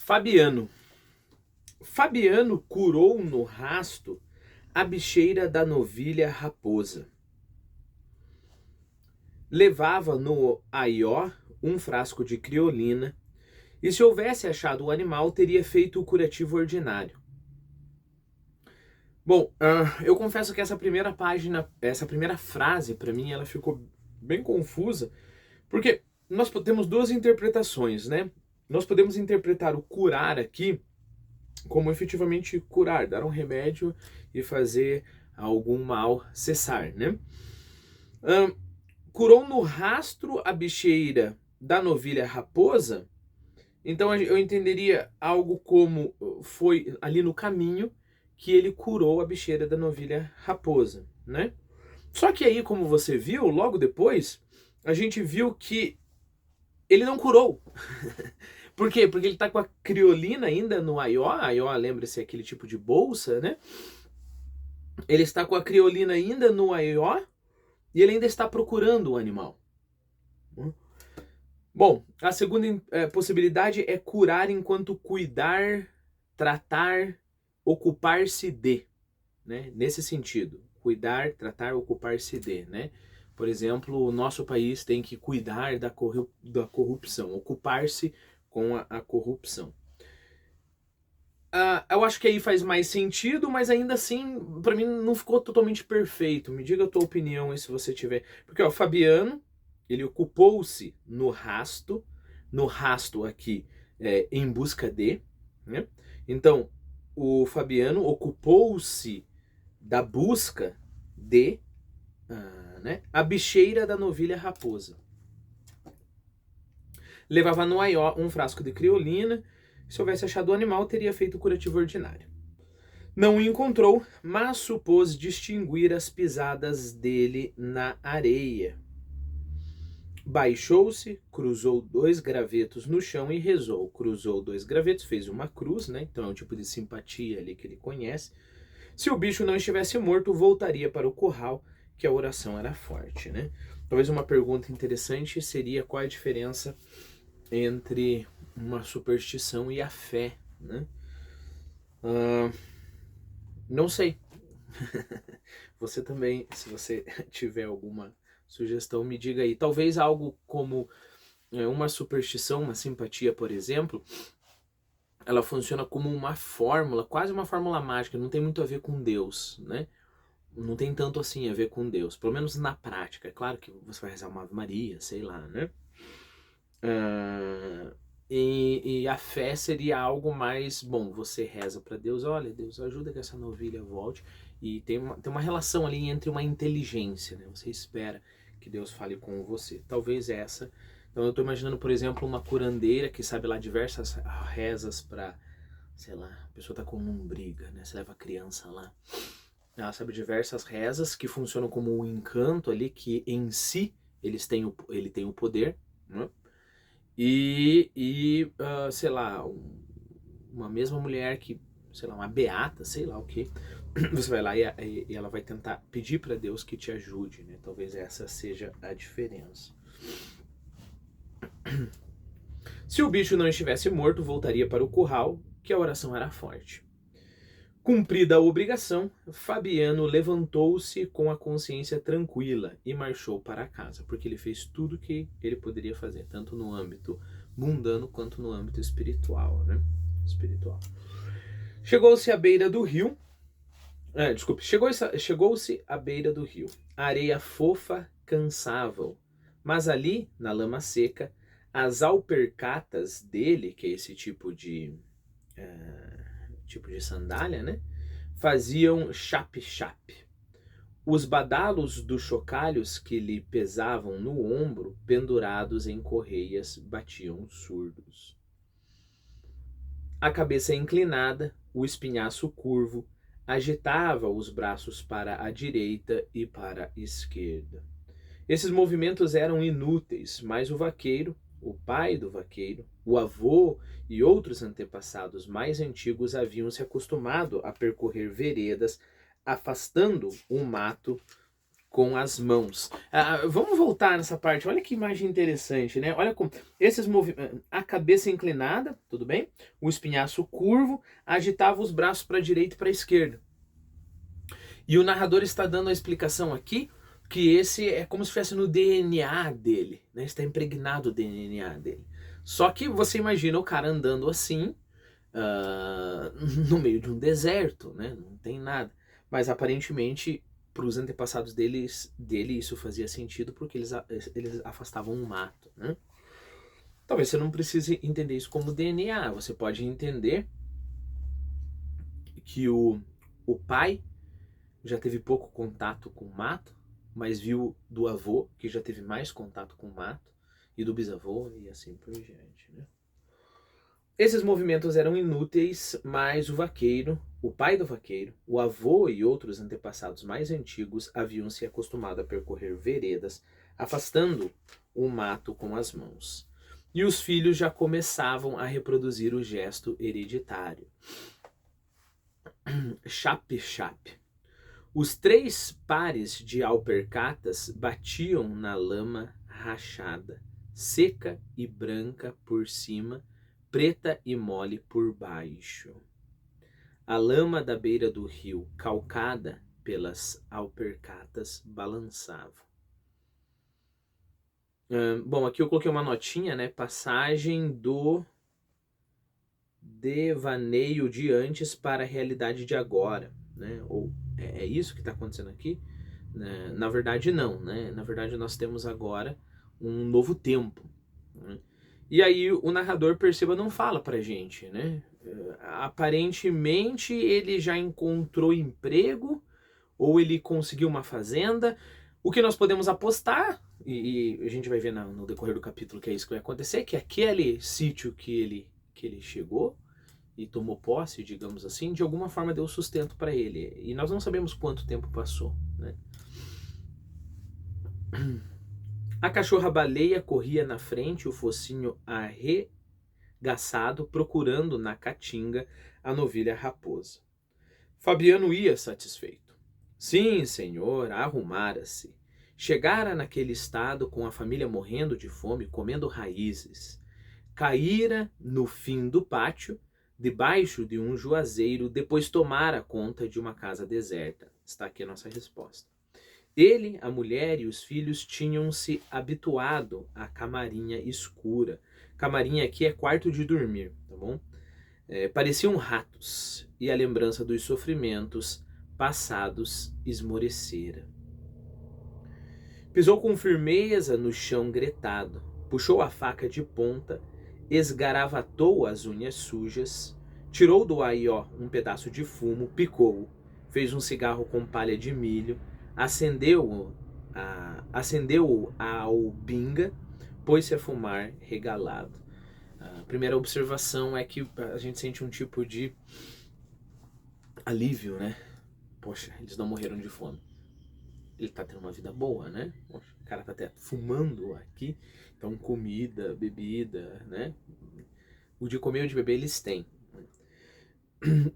Fabiano. Fabiano curou no rasto a bicheira da novilha raposa. Levava no aió um frasco de criolina, e se houvesse achado o animal, teria feito o curativo ordinário. Bom, eu confesso que essa primeira página, essa primeira frase, para mim, ela ficou bem confusa, porque nós temos duas interpretações, né? Nós podemos interpretar o curar aqui como efetivamente curar, dar um remédio e fazer algum mal cessar, né? Curou no rastro a bicheira da novilha raposa, então eu entenderia algo como foi ali no caminho que ele curou a bicheira da novilha raposa, né? Só que aí, como você viu, logo depois, a gente viu que ele não curou. Por quê? Porque ele tá com a criolina ainda no aió. Aió, lembra-se, aquele tipo de bolsa, né? Ele está com a criolina ainda no aió e ele ainda está procurando o animal. Bom, a segunda possibilidade é curar enquanto cuidar, tratar, ocupar-se de, né? Nesse sentido, cuidar, tratar, ocupar-se de, né? Por exemplo, o nosso país tem que cuidar da corrupção, ocupar-se com a corrupção. Eu acho que aí faz mais sentido, mas ainda assim, para mim não ficou totalmente perfeito. Me diga a tua opinião aí se você tiver. Porque o Fabiano, ele ocupou-se no rasto aqui, em busca de, né? Então, o Fabiano ocupou-se da busca de, né, a bicheira da novilha raposa. Levava no aió um frasco de criolina. Se houvesse achado o animal, teria feito o curativo ordinário. Não o encontrou, mas supôs distinguir as pisadas dele na areia. Baixou-se, cruzou 2 gravetos no chão e rezou. Cruzou 2 gravetos, fez uma cruz, né? Então é um tipo de simpatia ali que ele conhece. Se o bicho não estivesse morto, voltaria para o curral, que a oração era forte, né? Talvez uma pergunta interessante seria qual a diferença entre uma superstição e a fé, né? Não sei. Você também, se você tiver alguma sugestão, me diga aí. Talvez algo como uma superstição, uma simpatia, por exemplo, ela funciona como uma fórmula, quase uma fórmula mágica, não tem muito a ver com Deus, né? Não tem tanto assim a ver com Deus, pelo menos na prática. É claro que você vai rezar uma Ave Maria, sei lá, né? E a fé seria algo mais, bom, você reza para Deus, olha, Deus ajuda que essa novilha volte, e tem uma relação ali entre uma inteligência, né? Você espera que Deus fale com você. Talvez essa. Então eu estou imaginando, por exemplo, uma curandeira que sabe lá diversas rezas para, sei lá, a pessoa tá com lombriga, né? Você leva a criança lá. Ela sabe diversas rezas que funcionam como um encanto ali, que em si ele tem o poder, né? Sei lá, uma mesma mulher que, sei lá, uma beata, sei lá o que, você vai lá e ela vai tentar pedir para Deus que te ajude, né? Talvez essa seja a diferença. Se o bicho não estivesse morto, voltaria para o curral, que a oração era forte. Cumprida a obrigação, Fabiano levantou-se com a consciência tranquila e marchou para casa, porque ele fez tudo o que ele poderia fazer, tanto no âmbito mundano quanto no âmbito espiritual, né? Chegou-se à beira do rio. Chegou-se à beira do rio. A areia fofa cansava-o, mas ali, na lama seca, as alpercatas dele, que é esse tipo de sandália, né? Faziam chape-chape. Os badalos dos chocalhos que lhe pesavam no ombro, pendurados em correias, batiam surdos. A cabeça inclinada, o espinhaço curvo, agitava os braços para a direita e para a esquerda. Esses movimentos eram inúteis, mas o vaqueiro, o pai do vaqueiro, o avô e outros antepassados mais antigos haviam se acostumado a percorrer veredas, afastando o mato com as mãos. Vamos voltar nessa parte. Olha que imagem interessante, né? Olha como esses movimentos, a cabeça inclinada, tudo bem? O espinhaço curvo, agitava os braços para a direita e para a esquerda. E o narrador está dando a explicação aqui que esse é como se estivesse no DNA dele, né? Está impregnado o DNA dele. Só que você imagina o cara andando assim, no meio de um deserto, né? Não tem nada. Mas aparentemente, para os antepassados dele isso fazia sentido porque eles afastavam o mato, né? Talvez você não precise entender isso como DNA. Você pode entender que o pai já teve pouco contato com o mato, mas viu do avô, que já teve mais contato com o mato, e do bisavô, e assim por diante, né? Esses movimentos eram inúteis, mas o vaqueiro, o pai do vaqueiro, o avô e outros antepassados mais antigos haviam se acostumado a percorrer veredas, afastando o mato com as mãos. E os filhos já começavam a reproduzir o gesto hereditário. Chape-chape. Os 3 pares de alpercatas batiam na lama rachada, seca e branca por cima, preta e mole por baixo. A lama da beira do rio, calcada pelas alpercatas, balançava. Bom, aqui eu coloquei uma notinha, né? Passagem do devaneio de antes para a realidade de agora, né? Ou é isso que está acontecendo aqui? Na verdade, não, né? Na verdade, nós temos agora um novo tempo, né? E aí o narrador, perceba, não fala pra gente, né? Aparentemente ele já encontrou emprego ou ele conseguiu uma fazenda. O que nós podemos apostar, e a gente vai ver no decorrer do capítulo que é isso que vai acontecer, que aquele sítio que ele chegou e tomou posse, digamos assim, de alguma forma deu sustento para ele. E nós não sabemos quanto tempo passou, né? A cachorra-baleia corria na frente, o focinho arregaçado, procurando na caatinga a novilha raposa. Fabiano ia satisfeito. Sim, senhor, arrumara-se. Chegara naquele estado com a família morrendo de fome, comendo raízes. Caíra no fim do pátio, debaixo de um juazeiro, depois tomara conta de uma casa deserta. Está aqui a nossa resposta. Ele, a mulher e os filhos tinham se habituado à camarinha escura. Camarinha aqui é quarto de dormir, tá bom? Pareciam ratos, e a lembrança dos sofrimentos passados esmorecera. Pisou com firmeza no chão gretado, puxou a faca de ponta, esgaravatou as unhas sujas, tirou do aió um pedaço de fumo, picou-o, fez um cigarro com palha de milho, acendeu-o a albinga, pôs-se a fumar regalado. A primeira observação é que a gente sente um tipo de alívio, né? Poxa, eles não morreram de fome. Ele tá tendo uma vida boa, né? Poxa, o cara tá até fumando aqui. Então, comida, bebida, né? O de comer e o de beber eles têm.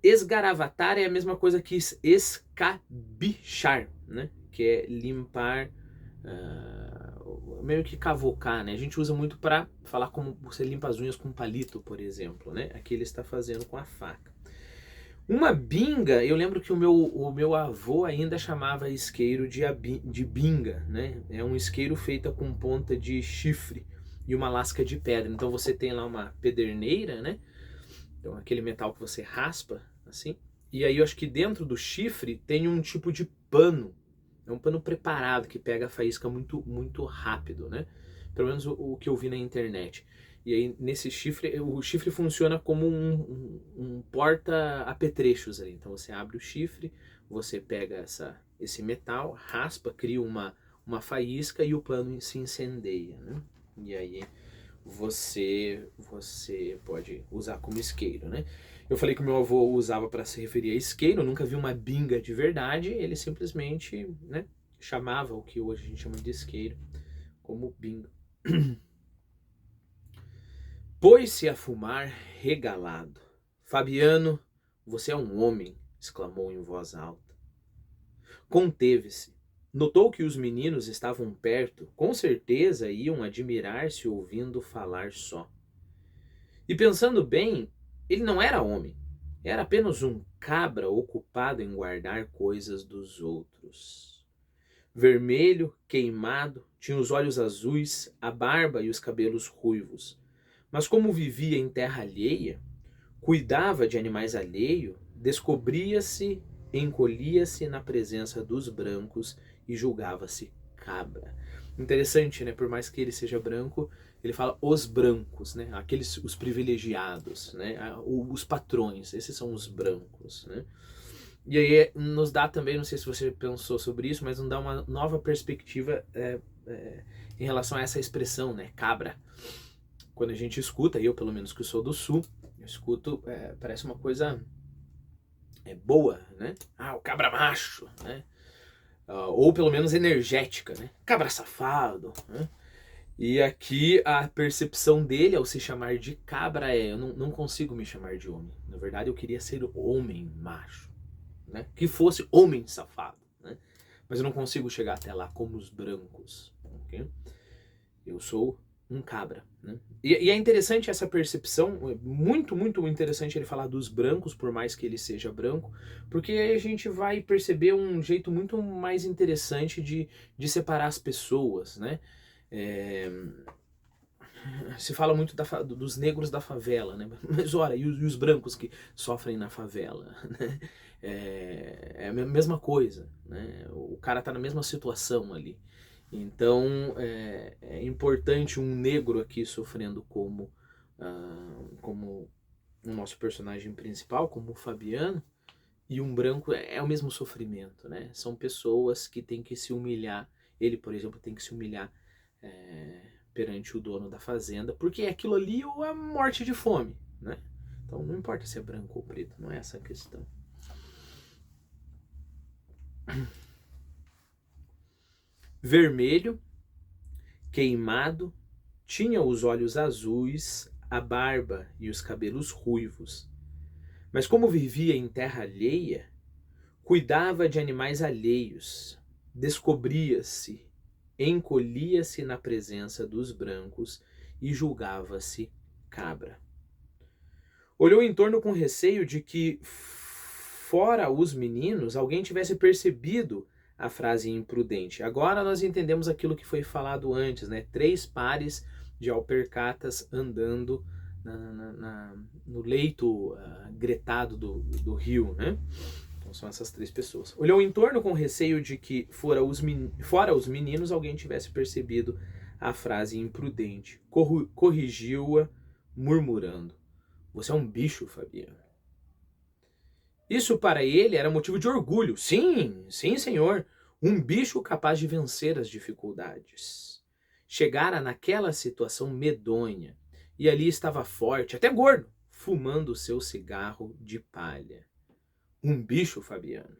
Esgaravatar é a mesma coisa que escabichar, né? Que é limpar, meio que cavocar, né? A gente usa muito para falar como você limpa as unhas com palito, por exemplo, né? Aqui ele está fazendo com a faca. Uma binga, eu lembro que o meu avô ainda chamava isqueiro de binga, né? É um isqueiro feito com ponta de chifre e uma lasca de pedra. Então você tem lá uma pederneira, né? Então aquele metal que você raspa, assim. E aí eu acho que dentro do chifre tem um tipo de pano. É um pano preparado que pega a faísca muito, muito rápido, né? Pelo menos o que eu vi na internet. E aí nesse chifre, o chifre funciona como um porta-apetrechos ali. Então você abre o chifre, você pega esse metal, raspa, cria uma faísca e o pano se incendeia, né? E aí você pode usar como isqueiro, né? Eu falei que o meu avô usava para se referir a isqueiro, eu nunca vi uma binga de verdade, ele simplesmente, né, chamava o que hoje a gente chama de isqueiro como binga. Pôs-se a fumar regalado. Fabiano, você é um homem, exclamou em voz alta. Conteve-se. Notou que os meninos estavam perto, com certeza iam admirar-se ouvindo falar só. E pensando bem, ele não era homem, era apenas um cabra ocupado em guardar coisas dos outros. Vermelho, queimado, tinha os olhos azuis, a barba e os cabelos ruivos. Mas como vivia em terra alheia, cuidava de animais alheios, descobria-se, encolhia-se na presença dos brancos e julgava-se cabra. Interessante, né? Por mais que ele seja branco, ele fala os brancos, né? Aqueles, os privilegiados, né? Os patrões, esses são os brancos, né? E aí nos dá também, não sei se você pensou sobre isso, mas nos dá uma nova perspectiva em relação a essa expressão, né? Cabra. Quando a gente escuta, eu pelo menos que sou do sul, eu escuto, parece uma coisa boa, né? Ah, o cabra macho, né? Ou pelo menos energética, né? Cabra safado, né? E aqui a percepção dele ao se chamar de cabra eu não consigo me chamar de homem. Na verdade eu queria ser homem macho, né? Que fosse homem safado, né? Mas eu não consigo chegar até lá como os brancos, ok? Eu sou um cabra, né? E é interessante essa percepção, muito, muito interessante ele falar dos brancos, por mais que ele seja branco, porque aí a gente vai perceber um jeito muito mais interessante de separar as pessoas, né? Se fala muito dos negros da favela, né? Mas ora, e os brancos que sofrem na favela, né? É a mesma coisa, né? O cara tá na mesma situação ali. Então é importante um negro aqui sofrendo como o nosso personagem principal, como o Fabiano, e um branco é o mesmo sofrimento, né? São pessoas que têm que se humilhar. Ele, por exemplo, tem que se humilhar perante o dono da fazenda, porque é aquilo ali ou a morte de fome, né? Então não importa se é branco ou preto, não é essa a questão. Vermelho, queimado, tinha os olhos azuis, a barba e os cabelos ruivos. Mas como vivia em terra alheia, cuidava de animais alheios, descobria-se, encolhia-se na presença dos brancos e julgava-se cabra. Olhou em torno com receio de que, fora os meninos, alguém tivesse percebido a frase imprudente. Agora nós entendemos aquilo que foi falado antes, né? 3 pares de alpercatas andando no leito gretado do rio, né? Então são essas 3 pessoas. Olhou em torno com receio de que, fora os meninos, alguém tivesse percebido a frase imprudente. Corrigiu-a, murmurando: "Você é um bicho, Fabiano." Isso para ele era motivo de orgulho. Sim, sim, senhor. Um bicho capaz de vencer as dificuldades. Chegara naquela situação medonha e ali estava forte, até gordo, fumando seu cigarro de palha. Um bicho, Fabiano.